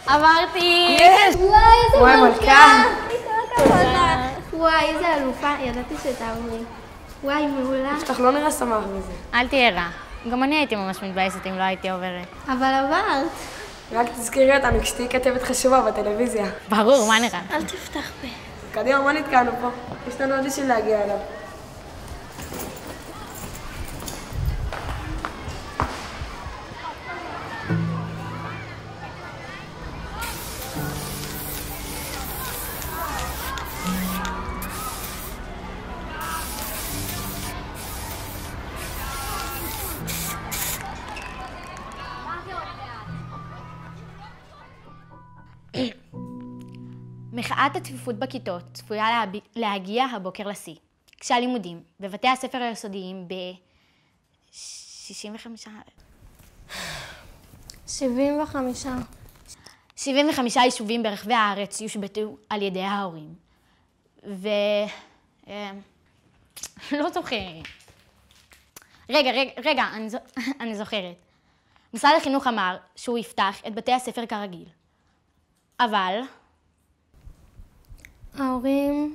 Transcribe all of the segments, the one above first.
עברתי! וואי, איזה וואי, מלכה. תודה. וואי, איזה אלופה, ידעתי שתעברי. וואי, מעולה. בטח לא נראה שמח בזה. אל תהיה רע. גם אני הייתי ממש מתבאסת אם לא הייתי עוברת. אבל עברת. רק תזכירי אותנו כשתהיי כתבת חשובה בטלוויזיה. ברור, מה נראה? אל תפתח פה. קדימה, מה נתקענו פה? יש לנו אודישן להגיע אליו. מחאת הצפיפות בכיתות צפויה להגיע הבוקר לשיא, כשהלימודים בבתי הספר היסודיים ב-65 יישובים ברחבי הארץ יושבתו על ידי ההורים. לא זוכרת. רגע, אני זוכרת. משרד החינוך אמר שהוא יפתח את בתי הספר כרגיל. אבל ההורים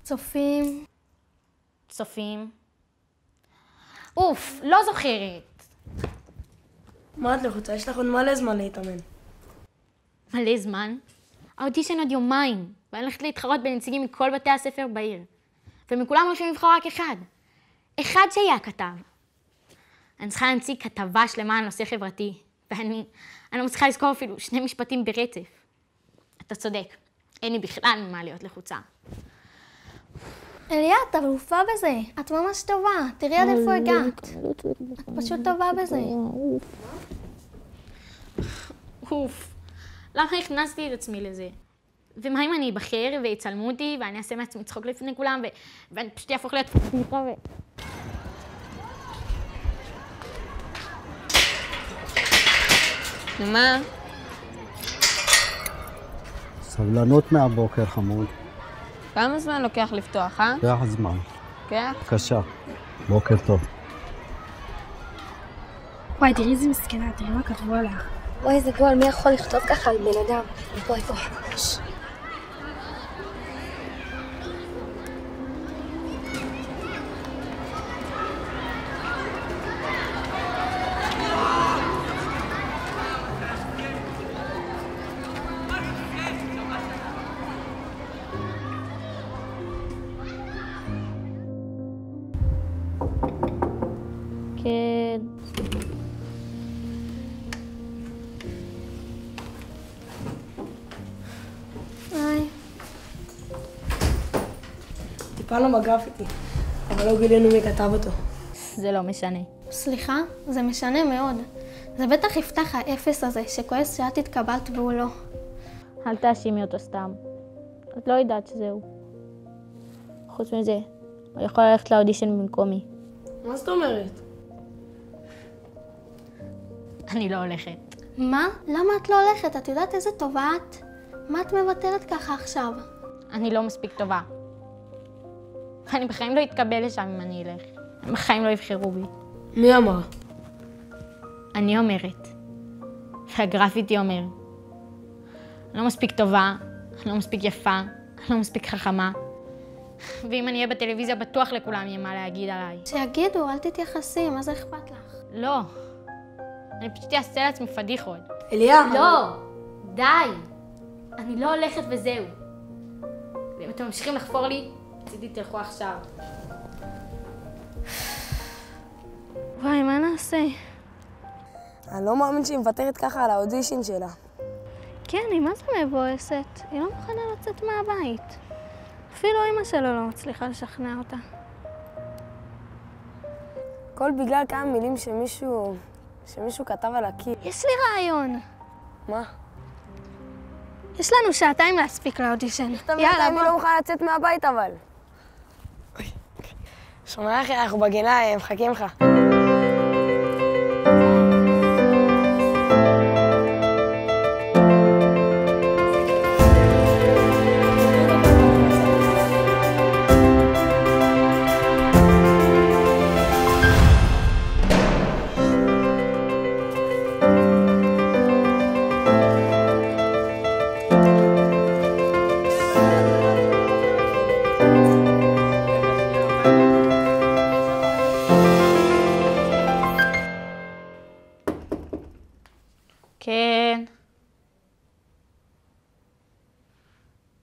צופים. אוף, לא זוכרת. מה את לחוצה? יש לך עוד מלא זמן להתאמן. מלא זמן? האודישן עוד יומיים, ואני הולכת להתחרות בנציגים מכל בתי הספר בעיר. ומכולם רושמים לבחור רק אחד. אחד שיהיה הכתב. אני צריכה להציג כתבה שלמה על נושא חברתי, ואני לא מצליחה לזכור אפילו 2 משפטים ברצף. אתה צודק, אין לי בכלל מה להיות לחוצה. אליה, את אלופה בזה. את ממש טובה. תראי עד איפה הגעת. את פשוט טובה בזה. אוף, למה הכנסתי את עצמי לזה? ומה אם אני אבחר ויצלמו אותי, ואני אעשה מעצמי צחוק לפני כולם, ואני פשוט אהפוך להיות פתיחה מה? סבלנות מהבוקר, חמוד. כמה זמן לוקח לפתוח, אה? לוקח זמן. כן? בבקשה. בוקר טוב. וואי, תראי איזה מסכנה, תראי מה כתבו עליה. וואי, איזה גול, מי יכול לכתוב ככה על בן אדם? איפה. כן. היי. טיפלנו בגרפיטי, אבל לא גילינו מי כתב אותו. זה לא משנה. סליחה, זה משנה מאוד. זה בטח יפתח האפס הזה, שכועס שאת התקבלת והוא לא. אל תאשימי אותו סתם. את לא יודעת שזהו. חוץ מזה, הוא יכול ללכת לאודישן במקומי. מה זאת אומרת? אני לא הולכת. מה? למה את לא הולכת? את יודעת איזה טובה את? מה את מוותרת ככה עכשיו? אני לא מספיק טובה. אני בחיים לא אתקבל לשם אם אני אלך. הם בחיים לא יבחרו בי. מי אמר? אני אומרת. והגרפיטי אומר. אני לא מספיק טובה, אני לא מספיק יפה, אני לא מספיק חכמה. ואם אני אהיה בטלוויזיה, בטוח לכולם יהיה מה להגיד עליי. שיגידו, אל תתייחסי, מה זה אכפת לך? לא. אני פשוט אעשה לעצמי פדיחות. אליה? לא! די! אני לא הולכת וזהו. ואם אתם ממשיכים לחפור לי, מצידי תלכו עכשיו. וואי, מה נעשה? אני לא מאמין שהיא מוותרת ככה על האודישן שלה. כן, היא מה זה מבואסת? היא לא מוכנה לצאת מהבית. אפילו אמא שלו לא מצליחה לשכנע אותה. הכל בגלל כמה מילים שמישהו כתב על הקיר. יש לי רעיון. מה? יש לנו 2 שעתיים להספיק לאודישן. יאללה, אני לא מוכנה לצאת מהבית אבל. שומע אחי, אנחנו בגינה, מחכים לך.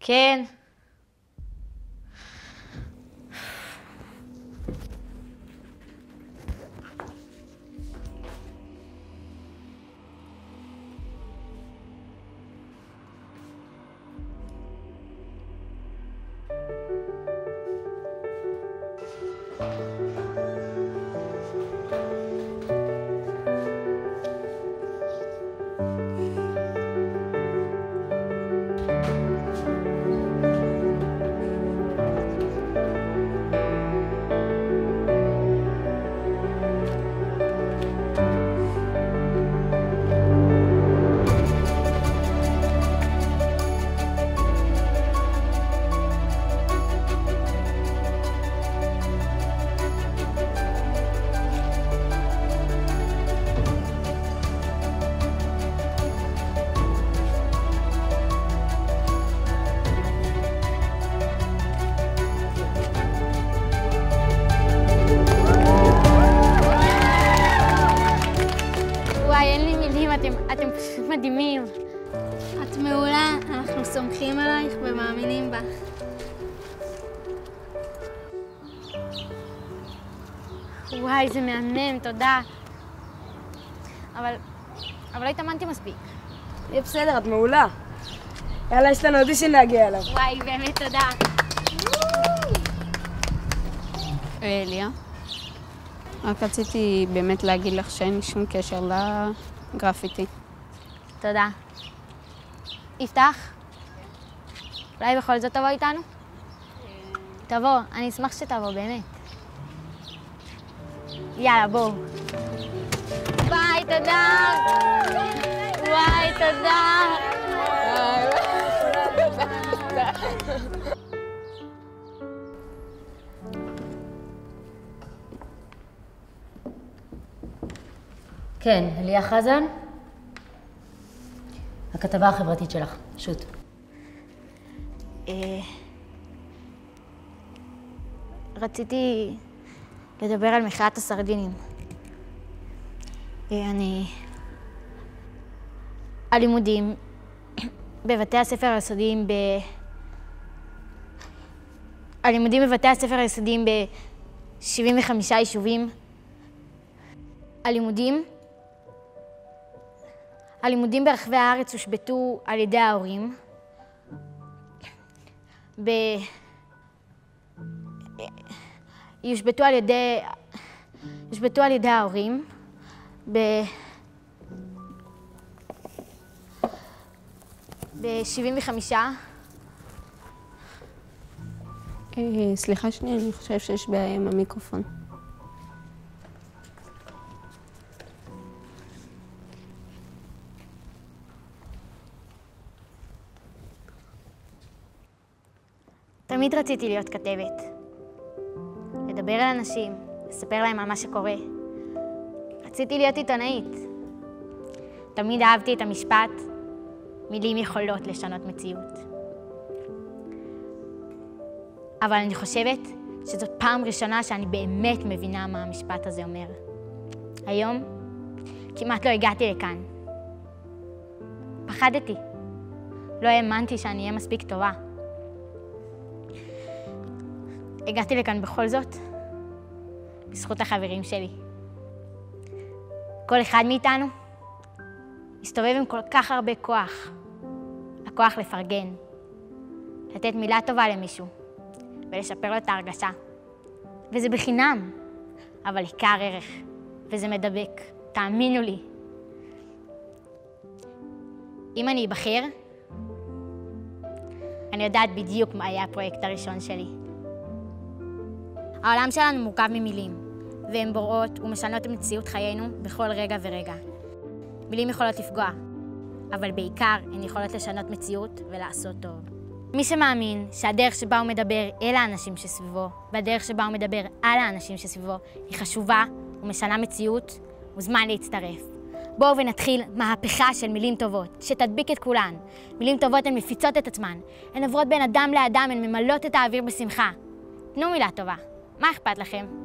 כן. אתם פשוט מדהימים. את מעולה, אנחנו סומכים עלייך ומאמינים בך. וואי, זה מהמם, תודה. אבל לא התאמנתי מספיק. יהיה בסדר, את מעולה. יאללה, יש לנו אודישן להגיע אליו. וואי, באמת תודה. אליה, רק רציתי באמת להגיד לך שאין לי שום קשר לגרפיטי. תודה. יפתח? אולי בכל זאת תבוא איתנו? תבוא, אני אשמח שתבוא, באמת. יאללה, בואו. ביי, תודה! וואי, תודה! כן, אליה חזן? הכתבה החברתית שלך, שוט. רציתי לדבר על מחאת הסרדינים. הלימודים בבתי הספר היסודיים הלימודים בבתי הספר היסודיים ב-75 יישובים. הלימודים ברחבי הארץ הושבתו על ידי ההורים. יושבתו על ידי ההורים. ב-75. סליחה שנייה, אני חושב שיש בעיה עם המיקרופון. תמיד רציתי להיות כתבת. לדבר על אנשים, לספר להם על מה שקורה. רציתי להיות עיתונאית. תמיד אהבתי את המשפט, מילים יכולות לשנות מציאות. אבל אני חושבת שזאת פעם ראשונה שאני באמת מבינה מה המשפט הזה אומר. היום כמעט לא הגעתי לכאן. פחדתי. לא האמנתי שאני אהיה מספיק טובה. הגעתי לכאן בכל זאת, בזכות החברים שלי. כל אחד מאיתנו מסתובב עם כל כך הרבה כוח. הכוח לפרגן, לתת מילה טובה למישהו ולשפר לו את ההרגשה. וזה בחינם, אבל עיקר ערך, וזה מדבק, תאמינו לי. אם אני אבחר, אני יודעת בדיוק מה היה הפרויקט הראשון שלי. העולם שלנו מורכב ממילים, והן בוראות ומשנות את מציאות חיינו בכל רגע ורגע. מילים יכולות לפגוע, אבל בעיקר הן יכולות לשנות מציאות ולעשות טוב. מי שמאמין שהדרך שבה הוא מדבר אל האנשים שסביבו, והדרך שבה הוא מדבר על האנשים שסביבו, היא חשובה ומשנה מציאות, מוזמן להצטרף. בואו ונתחיל מהפכה של מילים טובות, שתדביק את כולן. מילים טובות הן מפיצות את עצמן, הן עוברות בין אדם לאדם, הן ממלאות את האוויר בשמחה. תנו מילה טובה. מה אכפת לכם?